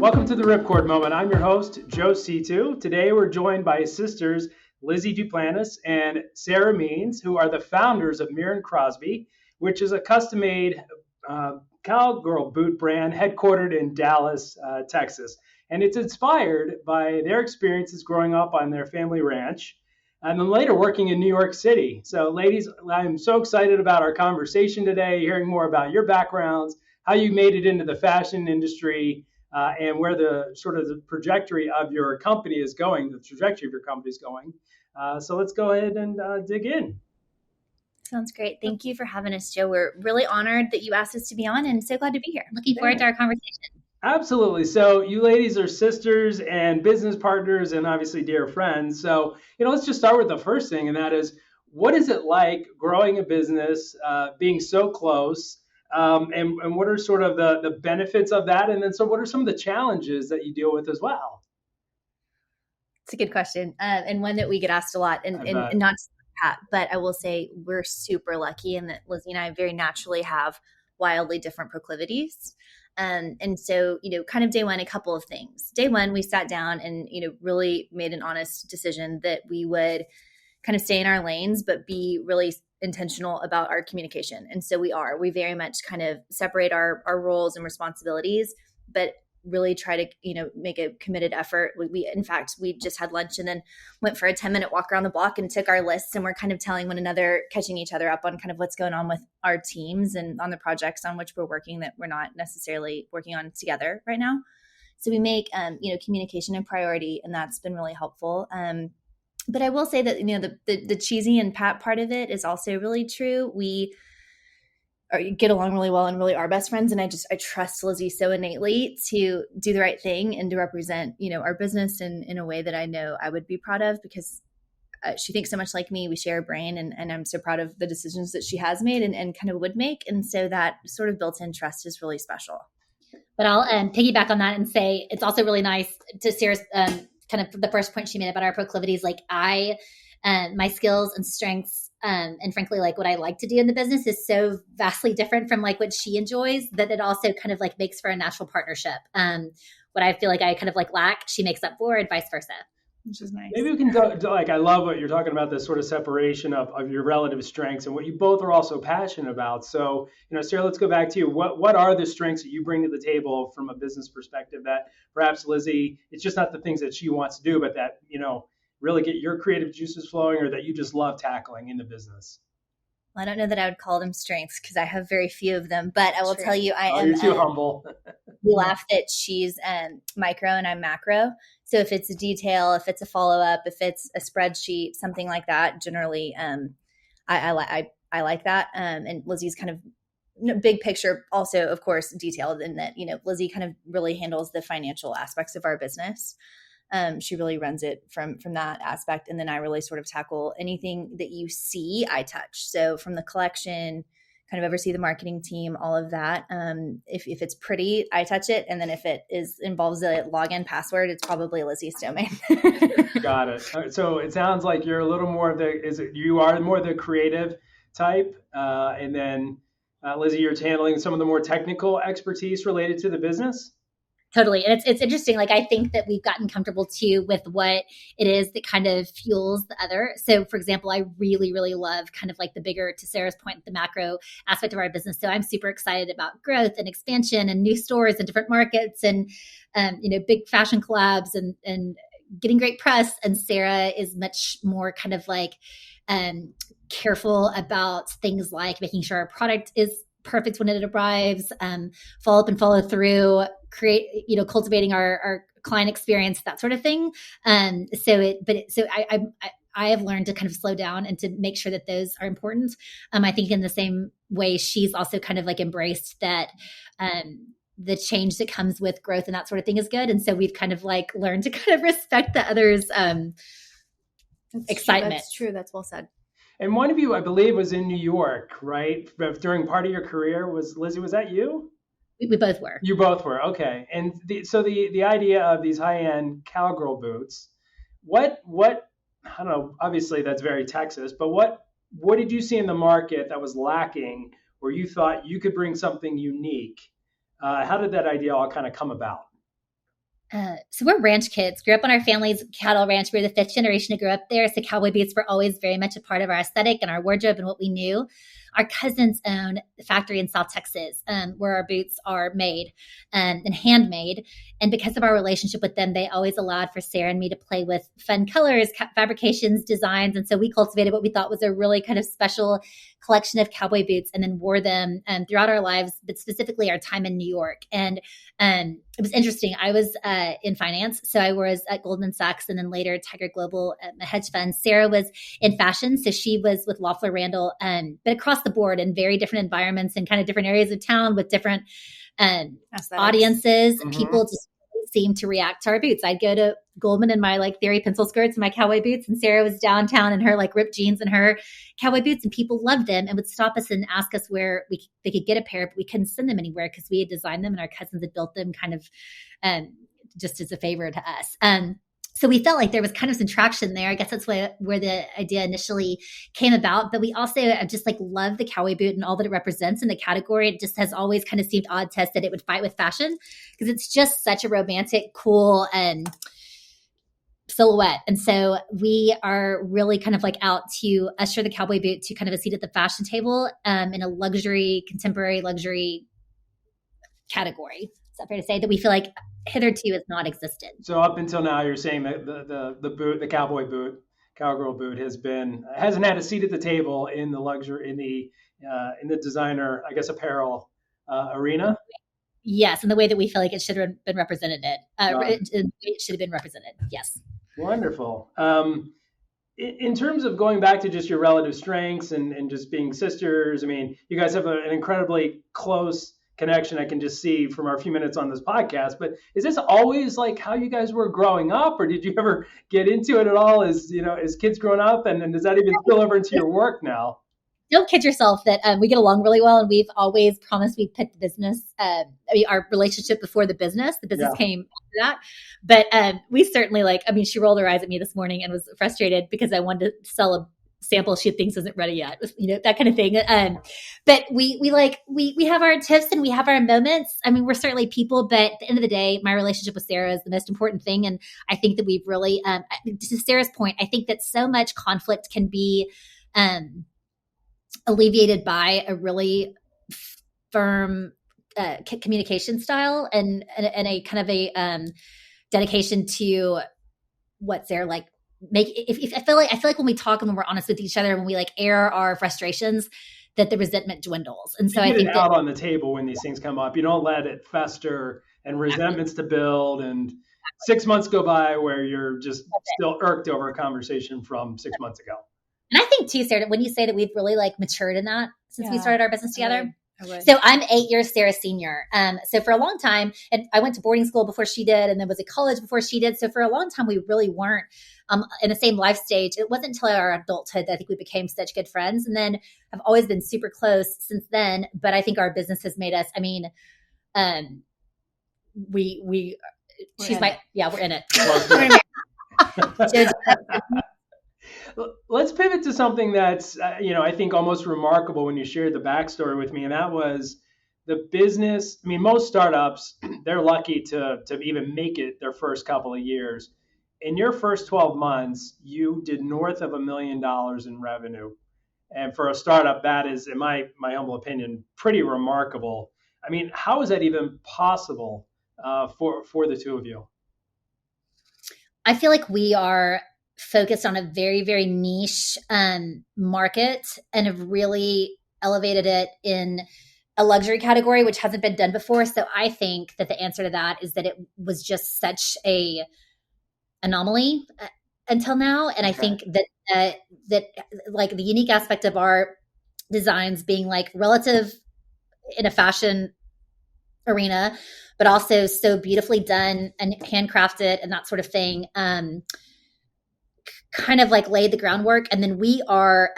Welcome to the Ripcord Moment. I'm your host, Joe C2. Today we're joined by his sisters, Lizzie Duplantis and Sarah Means, who are the founders of Miron Crosby, which is a custom-made cowgirl boot brand headquartered in Dallas, Texas. And it's inspired by their experiences growing up on their family ranch and then later working in New York City. So ladies, I'm so excited about our conversation today, hearing more about your backgrounds, how you made it into the fashion industry, and where the sort of the trajectory of your company is going, So let's go ahead and dig in. Sounds great. Thank you for having us, Joe. We're really honored that you asked us to be on and so glad to be here. Looking forward to our conversation. Absolutely. So you ladies are sisters and business partners and obviously dear friends. So, let's just start with the first thing, and that is, what is it like growing a business, being so close? And what are sort of the benefits of that? And then so what are some of the challenges that you deal with as well? It's a good question, and one that we get asked a lot, and not just that, but I will say we're super lucky in that Lizzie and I very naturally have wildly different proclivities. And so, kind of day one, a couple of things. Day one, we sat down and, really made an honest decision that we would kind of stay in our lanes, but be really intentional about our communication. And so we very much kind of separate our roles and responsibilities, but really try to, make a committed effort. In fact, we just had lunch and then went for a 10-minute walk around the block and took our lists, and we're kind of telling one another, catching each other up on kind of what's going on with our teams and on the projects on which we're working that we're not necessarily working on together right now. So we make, communication a priority, and that's been really helpful. But I will say that, the cheesy and pat part of it is also really true. We get along really well and really are best friends. And I trust Lizzie so innately to do the right thing and to represent, our business in a way that I know I would be proud of, because she thinks so much like me. We share a brain, and I'm so proud of the decisions that she has made and kind of would make. And so that sort of built-in trust is really special. But I'll piggyback on that and say it's also really nice to Sarah's kind of the first point she made about our proclivities. Like my skills and strengths and frankly, like what I like to do in the business is so vastly different from like what she enjoys that it also kind of like makes for a natural partnership. What I feel like I kind of like lack, she makes up for, and vice versa. Which is nice. Maybe we can I love what you're talking about, this sort of separation of your relative strengths and what you both are also passionate about. So, Sarah, let's go back to you. What are the strengths that you bring to the table from a business perspective that perhaps Lizzie, it's just not the things that she wants to do, but that, really get your creative juices flowing, or that you just love tackling in the business? Well, I don't know that I would call them strengths because I have very few of them, but I will tell you, you're too humble. We laugh that she's micro and I'm macro. So if it's a detail, if it's a follow-up, if it's a spreadsheet, something like that, generally, I like that. And Lizzie's kind of big picture, also, of course, detailed in that, Lizzie kind of really handles the financial aspects of our business. She really runs it from that aspect. And then I really sort of tackle anything that you see, I touch. So from the collection, kind of oversee the marketing team, all of that. If it's pretty, I touch it. And then if it involves a login password, it's probably Lizzie's domain. Got it. So it sounds like you're a little more you are more the creative type. And then Lizzie, you're handling some of the more technical expertise related to the business. Totally. And it's interesting. Like, I think that we've gotten comfortable too with what it is that kind of fuels the other. So for example, I really, really love kind of like the bigger, to Sarah's point, the macro aspect of our business. So I'm super excited about growth and expansion and new stores in different markets and, big fashion collabs and getting great press. And Sarah is much more kind of like careful about things like making sure our product is perfect when it arrives, follow up and follow through, cultivating our client experience, that sort of thing. So I have learned to kind of slow down and to make sure that those are important. I think in the same way, she's also kind of like embraced that the change that comes with growth and that sort of thing is good. And so we've kind of like learned to kind of respect the other's excitement. That's true. That's well said. And one of you, I believe, was in New York, right? During part of your career, was that you? We both were. You both were, okay. And so the idea of these high-end cowgirl boots, what I don't know, obviously that's very Texas, but what did you see in the market that was lacking where you thought you could bring something unique? How did that idea all kind of come about? So we're ranch kids, grew up on our family's cattle ranch. We were the 5th generation to grow up there. So cowboy boots were always very much a part of our aesthetic and our wardrobe and what we knew. Our cousins own the factory in South Texas, where our boots are made and handmade. And because of our relationship with them, they always allowed for Sarah and me to play with fun colors, fabrications, designs. And so we cultivated what we thought was a really kind of special collection of cowboy boots and then wore them throughout our lives, but specifically our time in New York. And it was interesting. I was in finance. So I was at Goldman Sachs and then later Tiger Global, a hedge fund. Sarah was in fashion. So she was with Loeffler Randall, but across the board in very different environments and kind of different areas of town with different audiences. People just seemed to react to our boots. I'd go to Goldman in my like Theory pencil skirts and my cowboy boots, and Sarah was downtown in her like ripped jeans and her cowboy boots, and people loved them and would stop us and ask us where they could get a pair, but we couldn't send them anywhere because we had designed them and our cousins had built them kind of just as a favor to us. So we felt like there was kind of some traction there. I guess that's where the idea initially came about. But we also just like love the cowboy boot and all that it represents in the category. It just has always kind of seemed odd to us that it would fight with fashion because it's just such a romantic, cool, silhouette. And so we are really kind of like out to usher the cowboy boot to kind of a seat at the fashion table in a luxury, contemporary luxury category. Is that fair to say that we feel like hitherto has not existed? So up until now, you're saying that the boot, the cowboy boot, cowgirl boot, hasn't had a seat at the table in the luxury in the designer, I guess, apparel arena. Yes, and the way that we feel like it should have been represented, it should have been represented. Yes. Wonderful. In terms of going back to just your relative strengths and just being sisters, I mean, you guys have an incredibly close connection I can just see from our few minutes on this podcast. But is this always like how you guys were growing up, or did you ever get into it at all as kids growing up? And does that even spill over into your work now? Don't kid yourself that we get along really well, and we've always promised we'd put the business, our relationship before the business. The business came after that. But we certainly she rolled her eyes at me this morning and was frustrated because I wanted to sell a sample she thinks isn't ready yet, that kind of thing. But we have our tips and we have our moments. I mean, we're certainly people, but at the end of the day, my relationship with Sarah is the most important thing. And I think that we've really, to Sarah's point, I think that so much conflict can be alleviated by a really firm communication style and a kind of a dedication to what Sarah I feel like when we talk and when we're honest with each other, when we air our frustrations, that the resentment dwindles. And so I think out on the table when these things come up, you don't let it fester and resentments to build and 6 months go by where you're just still irked over a conversation from 6 months ago. And I think too, Sarah, when you say that we've really matured in that since we started our business together. So I'm 8 years Sarah's senior. So for a long time, and I went to boarding school before she did, and then was at college before she did. So for a long time, we really weren't in the same life stage. It wasn't until our adulthood that I think we became such good friends, and then I've always been super close since then. But I think our business has made us. I mean, we're in it. Let's pivot to something that's, I think almost remarkable when you shared the backstory with me, and that was the business. I mean, most startups, they're lucky to even make it their first couple of years. In your first 12 months, you did north of $1 million in revenue. And for a startup, that is, in my humble opinion, pretty remarkable. I mean, how is that even possible for the two of you? I feel like we are focused on a very, very niche market and have really elevated it in a luxury category, which hasn't been done before. So I think that the answer to that is that it was just such a anomaly until now. And I think that the unique aspect of our designs being relative in a fashion arena, but also so beautifully done and handcrafted and that sort of thing, kind of laid the groundwork. And then we are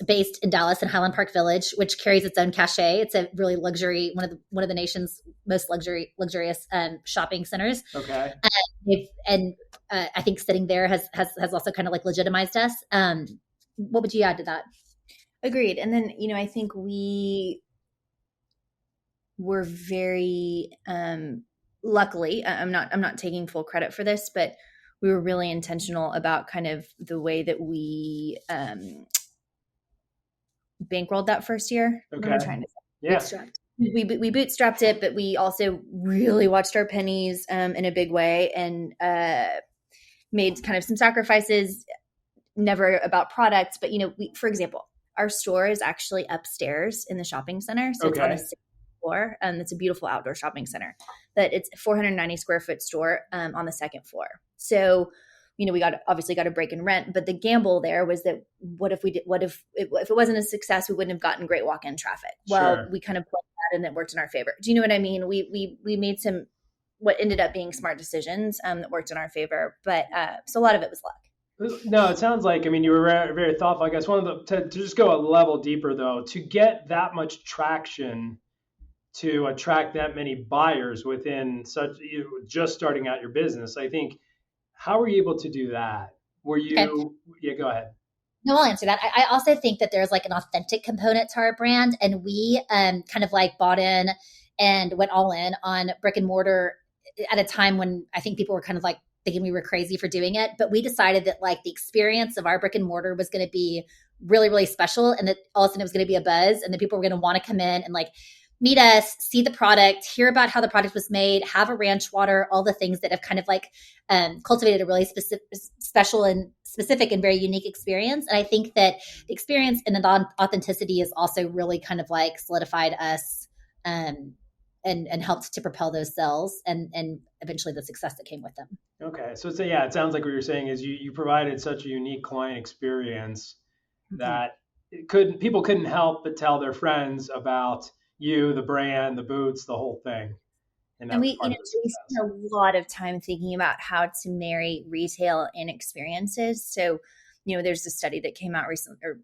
based in Dallas in Highland Park Village, which carries its own cachet. It's a really luxury, one of the nation's most luxurious shopping centers. Okay. And I think sitting there has also kind of legitimized us. What would you add to that? Agreed. And then, I think we were very luckily, I'm not taking full credit for this, but we were really intentional about kind of the way that we bankrolled that first year. Okay. What am I trying to say? Yeah. Bootstrapped. We bootstrapped it, but we also really watched our pennies in a big way, and made kind of some sacrifices. Never about products, but for example, our store is actually upstairs in the shopping center, so it's on the 6th floor. It's a beautiful outdoor shopping center, but it's a 490 square foot store on the 2nd floor. So we obviously got a break in rent, but the gamble there was that what if it wasn't a success, we wouldn't have gotten great walk-in traffic. Well, Sure. we kind of played that and it worked in our favor. Do you know what I mean? We made some what ended up being smart decisions that worked in our favor, but so a lot of it was luck. No, it sounds like, you were very, very thoughtful. I guess to just go a level deeper though, to get that much traction, to attract that many buyers within just starting out your business, I think, how were you able to do that? Were you, Yeah, go ahead. No, I'll answer that. I also think that there's like an authentic component to our brand, and we kind of like bought in and went all in on brick and mortar at a time when I think people were kind of like thinking we were crazy for doing it. But we decided that like the experience of our brick and mortar was going to be really, really special, and that all of a sudden it was going to be a buzz, and that people were going to want to come in and like meet us, see the product, hear about how the product was made, have a ranch water, all the things that have kind of like cultivated a really special and specific and very unique experience. And I think that the experience and the authenticity is also really kind of like solidified us and helped to propel those sales and eventually the success that came with them. Okay. So it sounds like what you're saying is you provided such a unique client experience that people couldn't help but tell their friends about you, the brand, the boots, the whole thing. And we spent a lot of time thinking about how to marry retail and experiences. So, there's a study that came out recently, or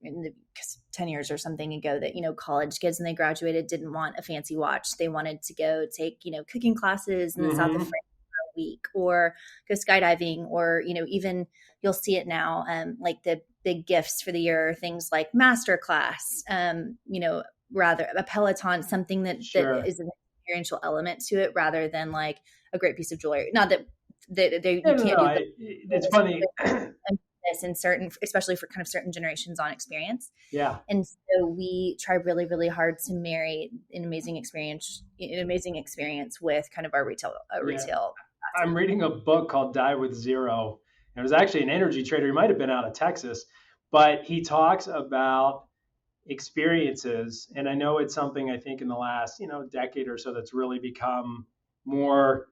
10 years or something ago, that, college kids when they graduated didn't want a fancy watch. They wanted to go take, cooking classes in the south of France for a week, or go skydiving, or, even you'll see it now, like the big gifts for the year are things like masterclass, rather a Peloton, something that is an experiential element to it rather than like a great piece of jewelry. Not that you can't do it's funny. In certain, especially for kind of certain generations on experience. Yeah. And so we try really, really hard to marry an amazing experience with kind of our retail. I'm reading a book called Die with Zero. And it was actually an energy trader. He might have been out of Texas, but he talks about experiences. And I know it's something I think in the last, decade or so that's really become more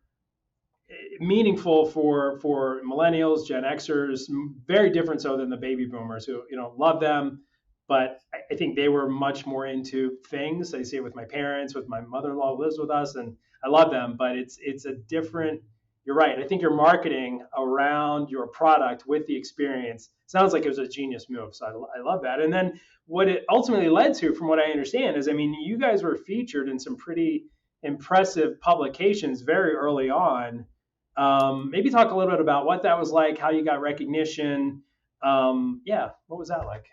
meaningful for millennials, Gen Xers, very different so than the baby boomers who, love them. But I think they were much more into things. I see it with my parents, with my mother-in-law who lives with us, and I love them. But it's a different, you're right. I think your marketing around your product with the experience sounds like it was a genius move. So I love that. And then what it ultimately led to, from what I understand, is, you guys were featured in some pretty impressive publications very early on. Maybe talk a little bit about what that was like, how you got recognition. What was that like?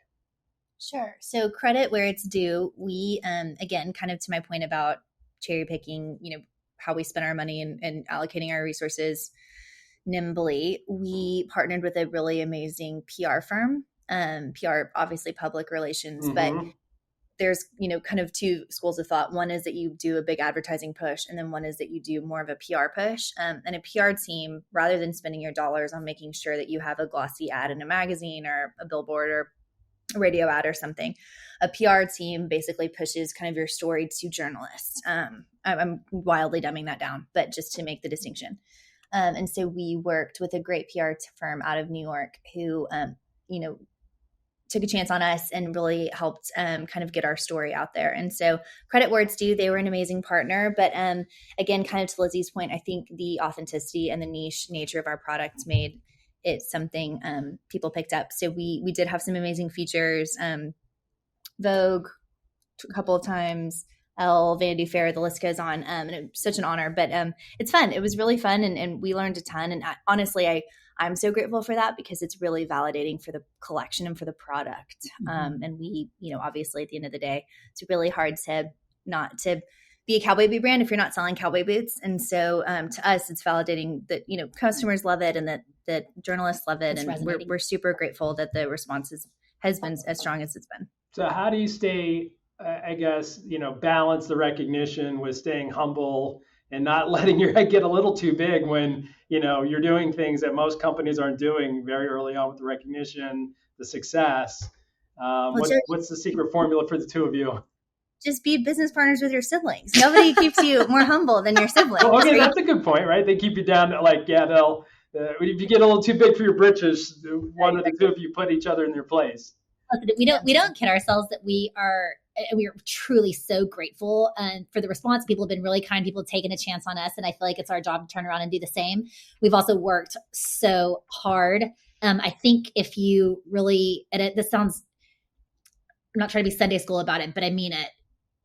Sure. So credit where it's due. We, again, kind of to my point about cherry picking, how we spend our money and allocating our resources nimbly, we partnered with a really amazing PR firm. PR, obviously public relations, but there's, kind of two schools of thought. One is that you do a big advertising push, and then one is that you do more of a PR push. And a PR team, rather than spending your dollars on making sure that you have a glossy ad in a magazine or a billboard or a radio ad or something, a PR team basically pushes kind of your story to journalists. I'm wildly dumbing that down, but just to make the distinction. And so we worked with a great PR firm out of New York who, took a chance on us and really helped kind of get our story out there. And so credit where it's due, they were an amazing partner. But again, kind of to Lizzie's point, I think the authenticity and the niche nature of our product made it something people picked up. So we did have some amazing features, Vogue a couple of times, Elle, Vanity Fair, the list goes on. And it was such an honor, but it's fun. It was really fun. And we learned a ton. And honestly, I'm so grateful for that, because it's really validating for the collection and for the product. And we, obviously at the end of the day, it's really hard to not to be a cowboy boot brand if you're not selling cowboy boots. And so to us, it's validating that, customers love it and that journalists love it. And we're super grateful that the response has been as strong as it's been. So how do you stay, I guess, balance the recognition with staying humble and not letting your head get a little too big when, you're doing things that most companies aren't doing very early on with the recognition, the success? What's the secret formula for the two of you? Just be business partners with your siblings. Nobody keeps you more humble than your siblings. Well, okay, that's a good point, right? They keep you down to they'll, if you get a little too big for your britches, one or the two of you put each other in their place. We don't kid ourselves that we are truly so grateful for the response. People have been really kind. People have taken a chance on us. And I feel like it's our job to turn around and do the same. We've also worked so hard. I think if you really, this sounds, I'm not trying to be Sunday school about it, but I mean it.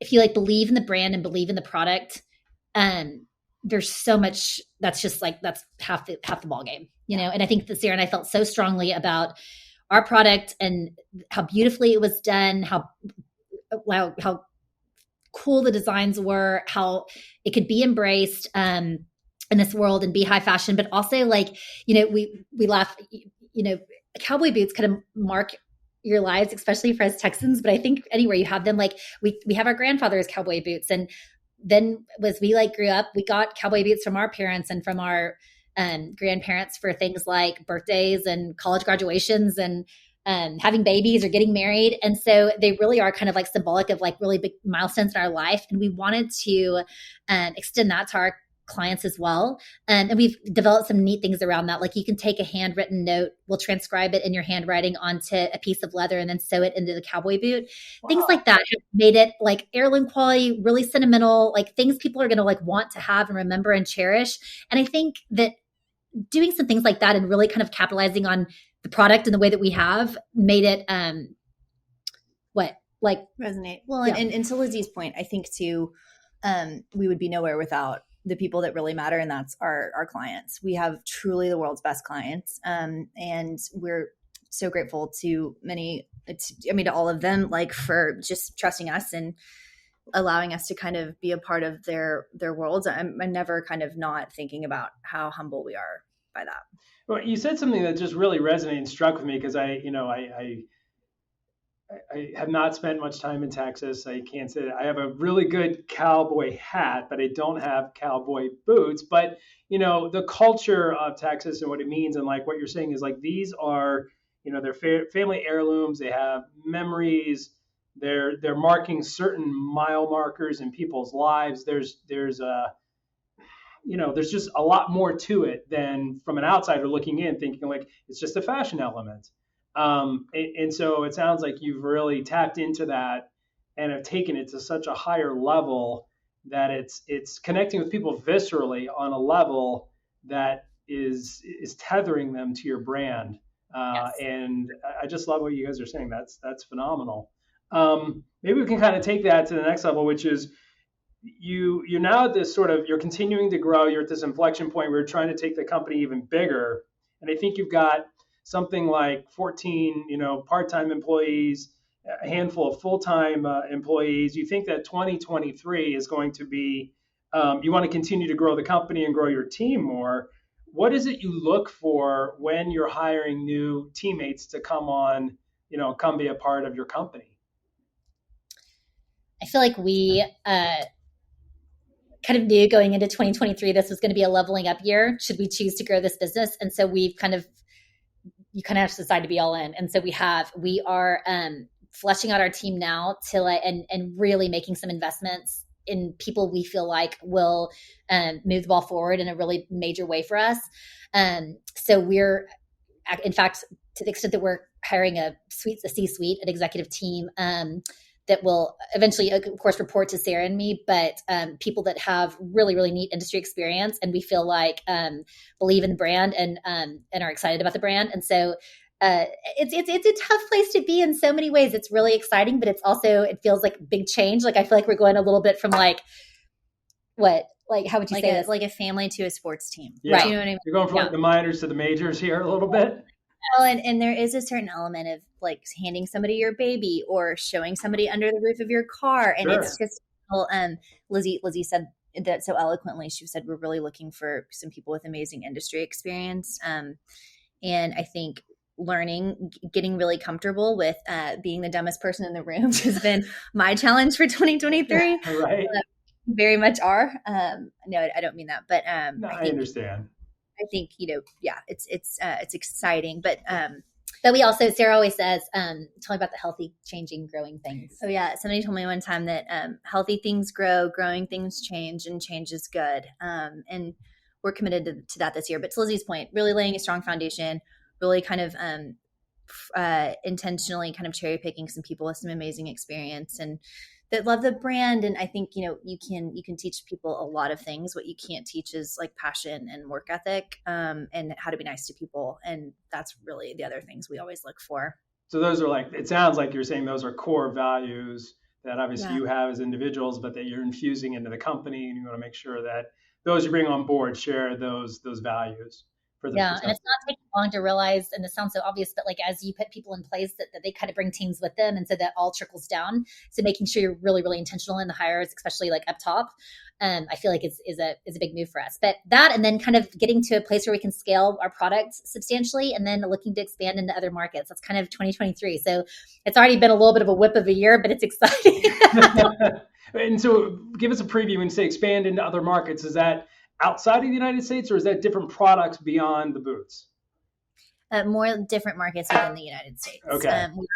If you believe in the brand and believe in the product, there's so much that's just that's half the ball game, And I think that Sarah and I felt so strongly about our product and how beautifully it was done, how cool the designs were, how it could be embraced in this world and be high fashion, but also we laugh, cowboy boots kind of mark your lives, especially for us Texans. But I think anywhere you have them, we have our grandfather's cowboy boots. And then as we grew up, we got cowboy boots from our parents and from our grandparents for things like birthdays and college graduations and having babies or getting married. And so they really are kind of symbolic of really big milestones in our life. And we wanted to extend that to our clients as well. And we've developed some neat things around that. You can take a handwritten note, we'll transcribe it in your handwriting onto a piece of leather and then sew it into the cowboy boot. Wow. Things like that have made it heirloom quality, really sentimental, things people are going to want to have and remember and cherish. And I think that doing some things like that and really kind of capitalizing on the product and the way that we have made it, resonate. Well, yeah. and to Lizzie's point, I think too, we would be nowhere without the people that really matter, and that's our clients. We have truly the world's best clients, and we're so grateful to to all of them, for just trusting us and allowing us to kind of be a part of their worlds. I'm never kind of not thinking about how humble we are by that. Well, you said something that just really resonated and struck with me because I have not spent much time in Texas. I can't say that I have a really good cowboy hat, but I don't have cowboy boots. But, the culture of Texas and what it means and what you're saying is these are, they're family heirlooms. They have memories. They're marking certain mile markers in people's lives. There's just a lot more to it than from an outsider looking in thinking it's just a fashion element. And so it sounds like you've really tapped into that and have taken it to such a higher level that it's connecting with people viscerally on a level that is tethering them to your brand. Yes. And I just love what you guys are saying. That's phenomenal. Maybe we can kind of take that to the next level, which is you're now at this you're continuing to grow. You're at this inflection point where you're trying to take the company even bigger. And I think you've got something like 14, part-time employees, a handful of full-time employees. You think that 2023 is going to be, you want to continue to grow the company and grow your team more. What is it you look for when you're hiring new teammates to come on, come be a part of your company? I feel like we kind of knew going into 2023, this was going to be a leveling up year should we choose to grow this business. And so you kind of have to decide to be all in. And so we are fleshing out our team now and really making some investments in people we feel like will move the ball forward in a really major way for us. So we're, in fact, to the extent that we're hiring a C-suite, an executive team that will eventually, of course, report to Sarah and me, but people that have really, really neat industry experience and we feel believe in the brand and are excited about the brand. And so it's a tough place to be in so many ways. It's really exciting, but it feels like big change. I feel like we're going a little bit from how would you say this? Like a family to a sports team. Yeah. Right. You know what I mean? You're going from the minors to the majors here a little bit. Well, and there is a certain element of handing somebody your baby or showing somebody under the roof of your car. And It's just Well, Lizzie said that so eloquently. She said, we're really looking for some people with amazing industry experience. And I think getting really comfortable with being the dumbest person in the room has been my challenge for 2023. Right. Very much are. No, I don't mean that, but no, I understand. I think, it's exciting, but we also, Sarah always says, tell me about the healthy, changing, growing things. Oh yeah. Somebody told me one time that healthy things grow, growing things change, and change is good. And we're committed to that this year. But to Lizzie's point, really laying a strong foundation, really kind of intentionally kind of cherry picking some people with some amazing experience and that love the brand. And I think, you can teach people a lot of things. What you can't teach is like passion and work ethic, and how to be nice to people. And that's really the other things we always look for. So those are it sounds like you're saying those are core values that obviously you have as individuals, but that you're infusing into the company, and you want to make sure that those you bring on board share those values. And it's not taking long to realize, and this sounds so obvious, but as you put people in place that they kind of bring teams with them, and so that all trickles down. So making sure you're really, really intentional in the hires, especially up top, I feel like is a big move for us. But that, and then kind of getting to a place where we can scale our products substantially, and then looking to expand into other markets. That's kind of 2023. So it's already been a little bit of a whip of a year, but it's exciting. And so give us a preview when you say expand into other markets. Is that outside of the United States, or is that different products beyond the boots? More different markets within the United States. Okay. We're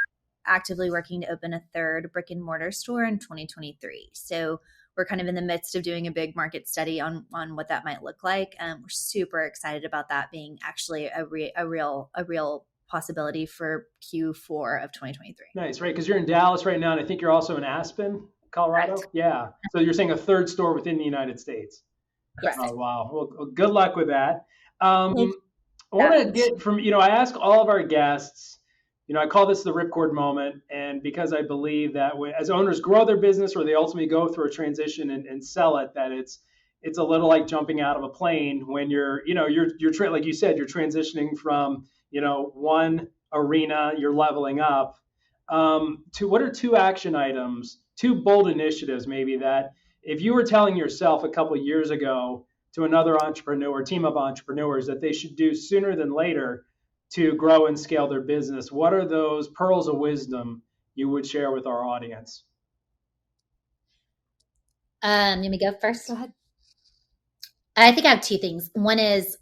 actively working to open a third brick-and-mortar store in 2023. So we're kind of in the midst of doing a big market study on what that might look like. We're super excited about that being actually a real possibility for Q4 of 2023. Nice, right? Because you're in Dallas right now, and I think you're also in Aspen, Colorado. Correct. Yeah. So you're saying a third store within the United States. Yes. Oh, wow. Well, good luck with that. I want to get from, I ask all of our guests, I call this the Ripcord Moment. And because I believe that as owners grow their business, or they ultimately go through a transition and sell it, that it's a little like jumping out of a plane when you're like you said, you're transitioning from, one arena, you're leveling up, to what are two action items, two bold initiatives maybe that, if you were telling yourself a couple of years ago to another entrepreneur, team of entrepreneurs, that they should do sooner than later to grow and scale their business, what are those pearls of wisdom you would share with our audience? Let me go first. Go ahead. I think I have two things. One is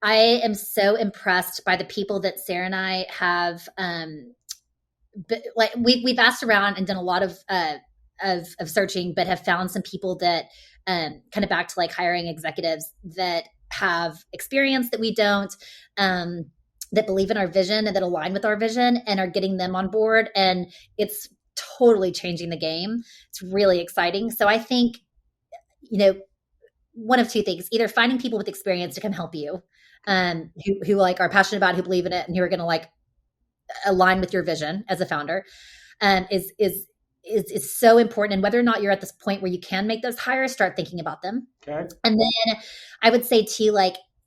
I am so impressed by the people that Sarah and I have. We've asked around and done a lot of searching, but have found some people that kind of back to hiring executives that have experience that we don't, that believe in our vision and that align with our vision, and are getting them on board. And it's totally changing the game. It's really exciting. So I think, one of two things: either finding people with experience to come help you, who are passionate about it, who believe in it, and who are going to align with your vision as a founder, is so important. And whether or not you're at this point where you can make those hires, start thinking about them. Okay. And then I would say too,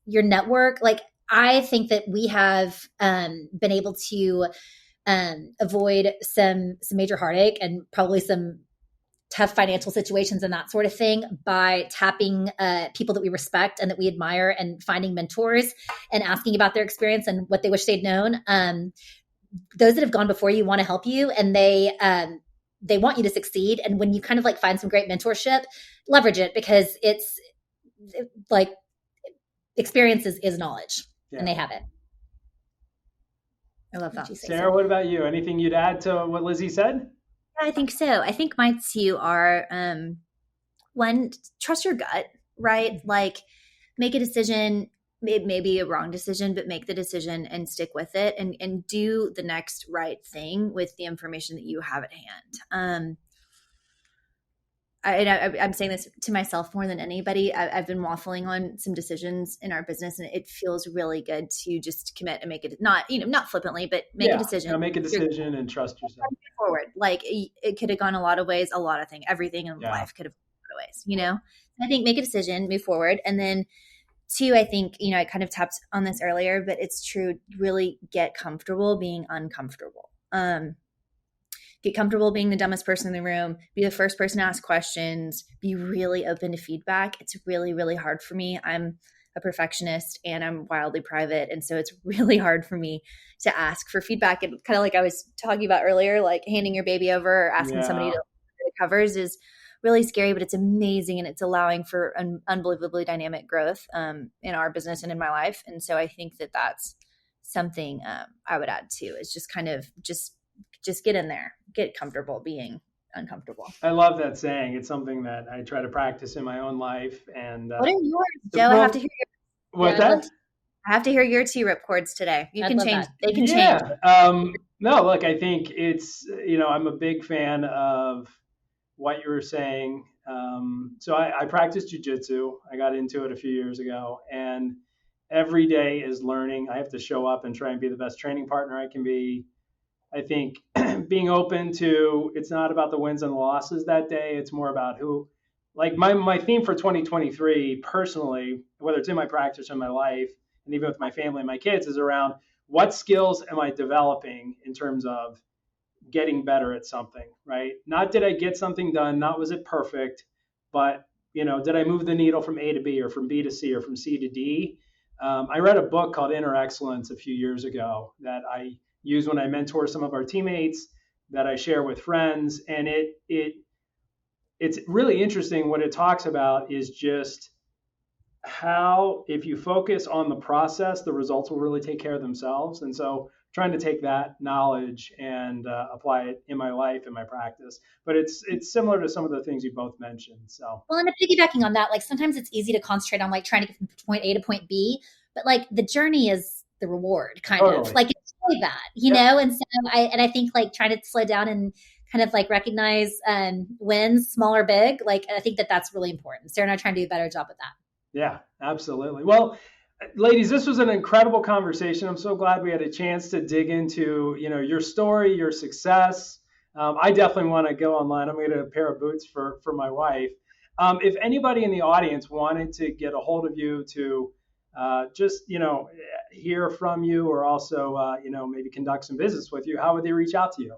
your network, I think that we have been able to avoid some major heartache and probably some tough financial situations and that sort of thing by tapping people that we respect and that we admire, and finding mentors and asking about their experience and what they wish they'd known. Those that have gone before you want to help you, and they want you to succeed. And when you kind of find some great mentorship, leverage it, because it's experience is knowledge, and they have it. I love that. Sarah, what about you? Anything you'd add to what Lizzie said? I think so. I think mine too are, one, trust your gut, right? Make a decision. It may be a wrong decision, but make the decision and stick with it, and do the next right thing with the information that you have at hand. I'm saying this to myself more than anybody. I've been waffling on some decisions in our business, and it feels really good to just commit and make it not flippantly, but make a decision. Make a decision and trust yourself. Forward. It could have gone a lot of ways, everything in life could have gone a lot of ways, I think make a decision, move forward. And then two, I think, I kind of tapped on this earlier, but it's true. Really get comfortable being uncomfortable. get comfortable being the dumbest person in the room, be the first person to ask questions, be really open to feedback. It's really, really hard for me. I'm a perfectionist and I'm wildly private. And so it's really hard for me to ask for feedback. And kind of like I was talking about earlier, like handing your baby over or asking somebody to the covers is really scary, but it's amazing. And it's allowing for an unbelievably dynamic growth in our business and in my life. And so I think that that's something I would add too, is just kind of just get in there, get comfortable being uncomfortable. I love that saying. It's something that I try to practice in my own life. And what are yours, Joe? I have to hear your what's that? I have to hear your two ripcords today. You can change. They can change. No, look, I think it's, I'm a big fan of what you were saying. So I practice jujitsu. I got into it a few years ago, and every day is learning. I have to show up and try and be the best training partner I can be. I think being open to, it's not about the wins and the losses that day. It's more about who, like my theme for 2023 personally, whether it's in my practice or in my life, and even with my family and my kids, is around what skills am I developing in terms of getting better at something, right? Not did I get something done, not was it perfect, but, did I move the needle from A to B or from B to C or from C to D? I read a book called Inner Excellence a few years ago that I use when I mentor some of our teammates, that I share with friends. And it's really interesting. What it talks about is just how, if you focus on the process, the results will really take care of themselves. And so trying to take that knowledge and apply it in my life and my practice. But it's similar to some of the things you both mentioned. So, well, and piggybacking on that, like sometimes it's easy to concentrate on like trying to get from point A to point B, but like the journey is the reward, kind of like it's really that, you know. And so I think like trying to slow down and kind of like recognize wins, small or big. Like I think that's really important. Sarah and I are trying to do a better job with that. Yeah, absolutely. Well, ladies, this was an incredible conversation. I'm so glad we had a chance to dig into, your story, your success. I definitely want to go online. I'm going to get a pair of boots for my wife. If anybody in the audience wanted to get a hold of you to just, hear from you, or also, maybe conduct some business with you, how would they reach out to you?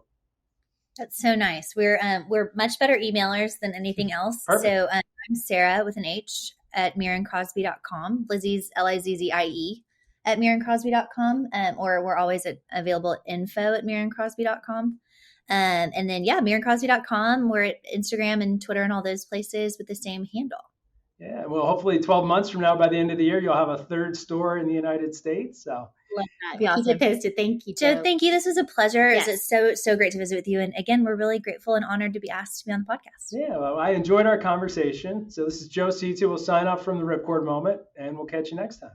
That's so nice. We're much better emailers than anything else. Perfect. So I'm Sarah with an H at mironcrosby.com. Lizzie's Lizzie at mironcrosby.com. Or we're always available at info@mironcrosby.com. And then, mironcrosby.com. We're at Instagram and Twitter and all those places with the same handle. Yeah, well, hopefully 12 months from now, by the end of the year, you'll have a third store in the United States. So love that. Be awesome. Keep it posted. Thank you, Joe. Thank you. This was a pleasure. Yes. It's so great to visit with you. And again, we're really grateful and honored to be asked to be on the podcast. Yeah, well, I enjoyed our conversation. So this is Joe C2. We'll sign off from the Ripcord Moment, and we'll catch you next time.